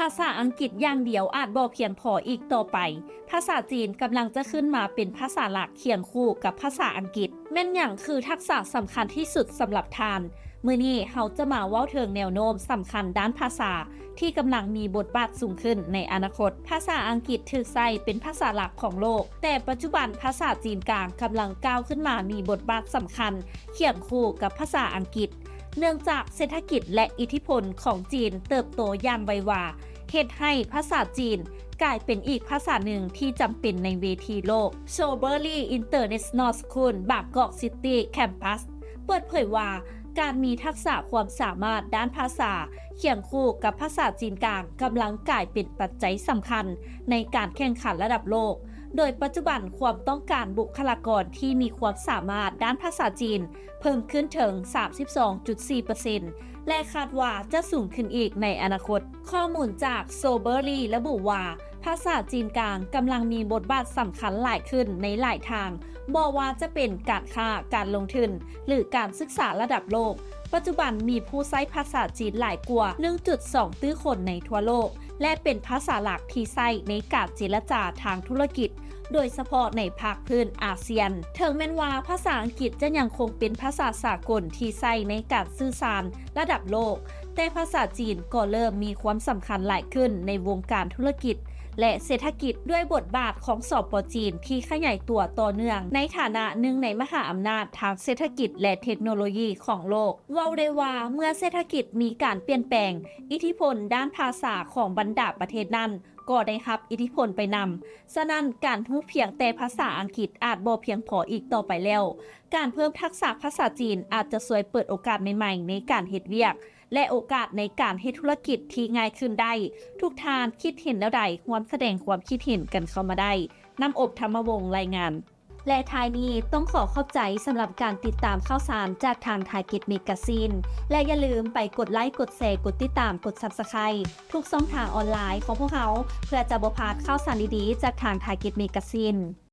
ภาษาอังกฤษอย่างเดียวอาจบ่เพียงพออีกต่อไปภาษาจีนกำลังจะขึ้นมาเป็นภาษาหลักเคียงคู่กับภาษาอังกฤษแม่นอย่างคือทักษะสำคัญที่สุดสำหรับทานมื้อนี้เราจะมาเว้าถึงแนวโน้มสำคัญด้านภาษาที่กำลังมีบทบาทสูงขึ้นในอนาคตภาษาอังกฤษถูกใช้เป็นภาษาหลักของโลกแต่ปัจจุบันภาษาจีนกลางกำลังก้าวขึ้นมามีบทบาทสำคัญเคียงคู่กับภาษาอังกฤษเนื่องจากเศรษฐกิจและอิทธิพลของจีนเติบโตอย่างไววาเฮ็ดให้ภาษาจีนกลายเป็นอีกภาษาหนึ่งที่จำเป็นในเวทีโลก Soberly International School บางกอกซิตี้แคมปัสเปิดเผยว่าการมีทักษะความสามารถด้านภาษาเคียงคู่กับภาษาจีนกลางกำลังกลายเป็นปัจจัยสำคัญในการแข่งขันระดับโลกโดยปัจจุบันความต้องการบุคลากรที่มีความสามารถด้านภาษาจีนเพิ่มขึ้นถึง 32.4%และคาดว่าจะสูงขึ้นอีกในอนาคตข้อมูลจาก Soberly ระบุว่าภาษาจีนกลางกำลังมีบทบาทสำคัญหลายขึ้นในหลายทางบ่ว่าจะเป็นการค้าการลงทุนหรือการศึกษาระดับโลกปัจจุบันมีผู้ใช้ภาษาจีนหลายกว่า 1.2 ตื้อคนในทั่วโลกและเป็นภาษาหลักที่ใช้ในการเจรจาทางธุรกิจโดยเฉพาะในภาคพื้นอาเซียนถึงแม้ว่าภาษาอังกฤษจะยังคงเป็นภาษาสากลที่ใช้ในการสื่อสารระดับโลกแต่ภาษาจีนก็เริ่มมีความสำคัญหลายขึ้นในวงการธุรกิจและเศรษฐกิจด้วยบทบาทของสป.จีนที่ขยายตัวต่อเนื่องในฐานะหนึ่งในมหาอำนาจทางเศรษฐกิจและเทคโนโลยีของโลกเว้าได้ว่าเมื่อเศรษฐกิจมีการเปลี่ยนแปลงอิทธิพลด้านภาษาของบรรดาประเทศนั้นก็ได้รับอิทธิพลไปนำฉะนั้นการรู้เพียงแต่ภาษาอังกฤษอาจบ่เพียงพออีกต่อไปแล้วการเพิ่มทักษะภาษาจีนอาจจะช่วยเปิดโอกาสใหม่ๆในการเฮ็ดเวียกและโอกาสในการเฮ็ดธุรกิจที่ง่ายขึ้นได้ทุกทานคิดเห็นแล้วใดควรแสดงความคิดเห็นกันเข้ามาได้นำอบธรรมวงศ์รายงานและท้ายนี้ต้องขอขอบใจสำหรับการติดตามข่าวสารจากทางไทยกิจเมกาซีนและอย่าลืมไปกดไลค์กดแชร์กดติดตามกด Subscribe ทุกช่องทางออนไลน์ของพวกเขาเพื่อจะบ่พลาดข่าวสารดีๆจากทางไทยกิจเมกาซีน